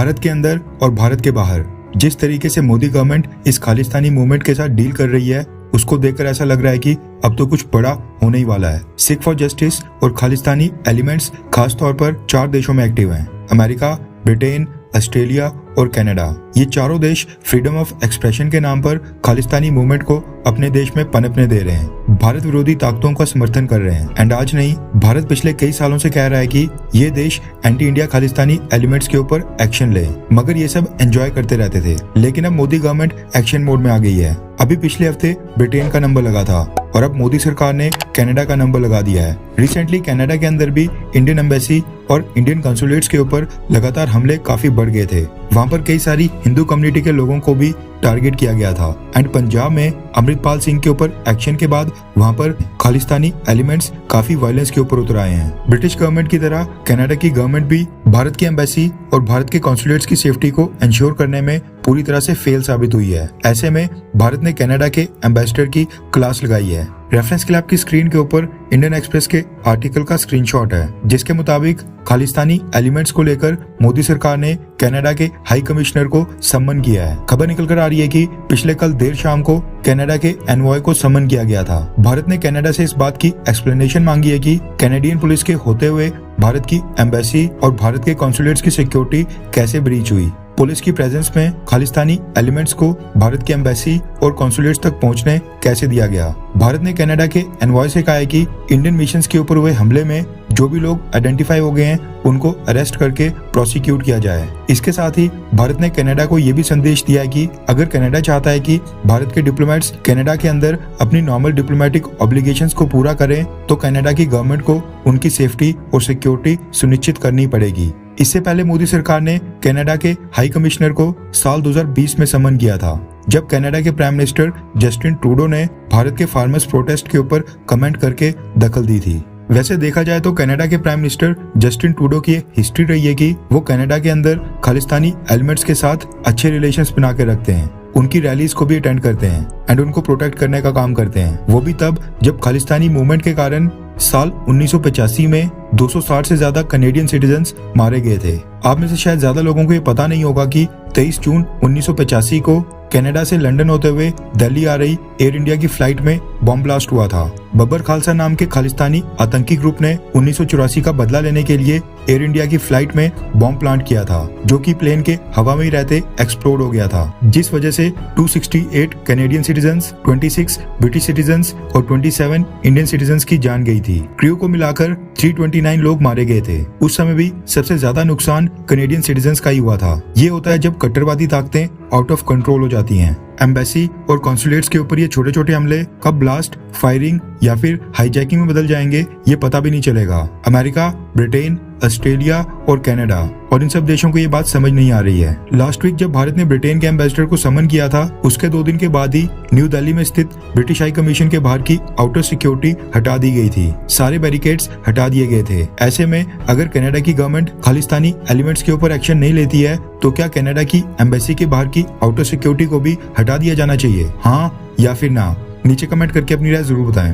भारत के अंदर और भारत के बाहर जिस तरीके से मोदी गवर्नमेंट इस खालिस्तानी मूवमेंट के साथ डील कर रही है, उसको देखकर ऐसा लग रहा है कि अब तो कुछ बड़ा होने ही वाला है। सिख फॉर जस्टिस और खालिस्तानी एलिमेंट्स खास तौर पर 4 देशों में एक्टिव हैं: अमेरिका, ब्रिटेन, ऑस्ट्रेलिया और कनाडा। ये चारों देश फ्रीडम ऑफ एक्सप्रेशन के नाम पर खालिस्तानी मूवमेंट को अपने देश में पनपने दे रहे हैं, भारत विरोधी ताकतों का समर्थन कर रहे हैं। एंड आज नहीं, भारत पिछले कई सालों से कह रहा है कि ये देश एंटी इंडिया खालिस्तानी एलिमेंट्स के ऊपर एक्शन ले, मगर ये सब एंजॉय करते रहते थे। लेकिन अब मोदी गवर्नमेंट एक्शन मोड में आ गई है। अभी पिछले हफ्ते ब्रिटेन का नंबर लगा था और अब मोदी सरकार ने कनाडा का नंबर लगा दिया है। रिसेंटली कनाडा के अंदर भी इंडियन एम्बेसी और इंडियन कंसुलेट्स के ऊपर लगातार हमले काफी बढ़ गए थे। वहां पर कई सारी हिंदू कम्युनिटी के लोगों को भी टारगेट किया गया था। एंड पंजाब में अमृतपाल सिंह के ऊपर एक्शन के बाद वहां पर खालिस्तानी एलिमेंट्स काफी वायलेंस के ऊपर उतर आए हैं। ब्रिटिश गवर्नमेंट की तरह कनाडा की गवर्नमेंट भी भारत की एम्बेसी और भारत के कॉन्सुलेट्स की सेफ्टी को इंश्योर करने में पूरी तरह से फेल साबित हुई है। ऐसे में भारत ने कनाडा के एम्बेसडर की क्लास लगाई है। रेफरेंस के लिए आपकी स्क्रीन के ऊपर इंडियन एक्सप्रेस के आर्टिकल का स्क्रीनशॉट है, जिसके मुताबिक खालिस्तानी एलिमेंट्स को लेकर मोदी सरकार ने कनाडा के हाई कमिश्नर को सम्मन किया है। खबर निकल कर आ रही है कि पिछले कल देर शाम को कनाडा के एनवॉय को सम्मन किया गया था। भारत ने कनाडा से इस बात की एक्सप्लेनेशन मांगी है कि कैनेडियन पुलिस के होते हुए भारत की एम्बेसी और भारत के कॉन्सुलेट्स की सिक्योरिटी कैसे ब्रीच हुई। पुलिस की प्रेजेंस में खालिस्तानी एलिमेंट्स को भारत की एम्बेसी और कॉन्सुलेट्स तक पहुंचने कैसे दिया गया। भारत ने कनाडा के एनवॉय से कहा है कि इंडियन मिशंस के ऊपर हुए हमले में जो भी लोग आइडेंटिफाई हो गए हैं उनको अरेस्ट करके प्रोसिक्यूट किया जाए। इसके साथ ही भारत ने कनाडा को ये भी संदेश दिया है कि अगर कनाडा चाहता है कि भारत के डिप्लोमेट्स कनाडा के अंदर अपनी नॉर्मल डिप्लोमेटिक ऑब्लिगेशंस को पूरा करें, तो कनाडा की गवर्नमेंट को उनकी सेफ्टी और सिक्योरिटी सुनिश्चित करनी पड़ेगी। इससे पहले मोदी सरकार ने कनाडा के हाई कमिश्नर को साल 2020 में समन किया था, जब कनाडा के प्राइम मिनिस्टर जस्टिन ट्रूडो ने भारत के फार्मर्स प्रोटेस्ट के ऊपर कमेंट करके दखल दी थी। वैसे देखा जाए तो कनाडा के प्राइम मिनिस्टर जस्टिन ट्रूडो की हिस्ट्री रही है कि वो कनाडा के अंदर खालिस्तानी एलिमेंट्स के साथ अच्छे रिलेशंस बना के रखते हैं, उनकी रैलीज को भी अटेंड करते हैं एंड उनको प्रोटेक्ट करने का काम करते हैं। वो भी तब जब खालिस्तानी मूवमेंट के कारण साल 1985 में 260 से ज्यादा कनेडियन सिटीजन्स मारे गए थे। आप में से शायद ज्यादा लोगों को ये पता नहीं होगा कि 23 जून 1985 को कनाडा से लंदन होते हुए दिल्ली आ रही एयर इंडिया की फ्लाइट में बॉम्ब ब्लास्ट हुआ था। बब्बर खालसा नाम के खालिस्तानी आतंकी ग्रुप ने 1984 का बदला लेने के लिए एयर इंडिया की फ्लाइट में बॉम्ब प्लांट किया था, जो कि प्लेन के हवा में ही रहते एक्सप्लोड हो गया था, जिस वजह से 268 कैनेडियन सिटीजन्स, 26 ब्रिटिश सिटीजन्स और 27 इंडियन सिटीजन्स की जान गई थी। क्रू को मिलाकर 329 लोग मारे गए थे। उस समय भी सबसे ज्यादा नुकसान कैनेडियन सिटीजन्स का ही हुआ था। ये होता है जब कट्टरवादी ताकतें आउट ऑफ कंट्रोल हो जाती हैं। एम्बेसी और कॉन्सुलेट्स के ऊपर ये छोटे छोटे हमले कब ब्लास्ट, फायरिंग या फिर हाईजैकिंग में बदल जाएंगे ये पता भी नहीं चलेगा। अमेरिका, ब्रिटेन, ऑस्ट्रेलिया और कनाडा और इन सब देशों को ये बात समझ नहीं आ रही है। लास्ट वीक जब भारत ने ब्रिटेन के एम्बेसडर को समन किया था, उसके 2 दिन के बाद ही न्यू दिल्ली में स्थित ब्रिटिश हाई कमीशन के बाहर की आउटर सिक्योरिटी हटा दी गई थी। सारे बैरिकेड्स हटा दिए गए थे। ऐसे में अगर कनाडा की गवर्नमेंट खालिस्तानी एलिमेंट्स के ऊपर एक्शन नहीं लेती है, तो क्या कनाडा की एम्बेसी के बाहर की आउटर सिक्योरिटी को भी हटा दिया जाना चाहिए? हाँ या फिर ना? नीचे कमेंट करके अपनी राय जरूर बताएं।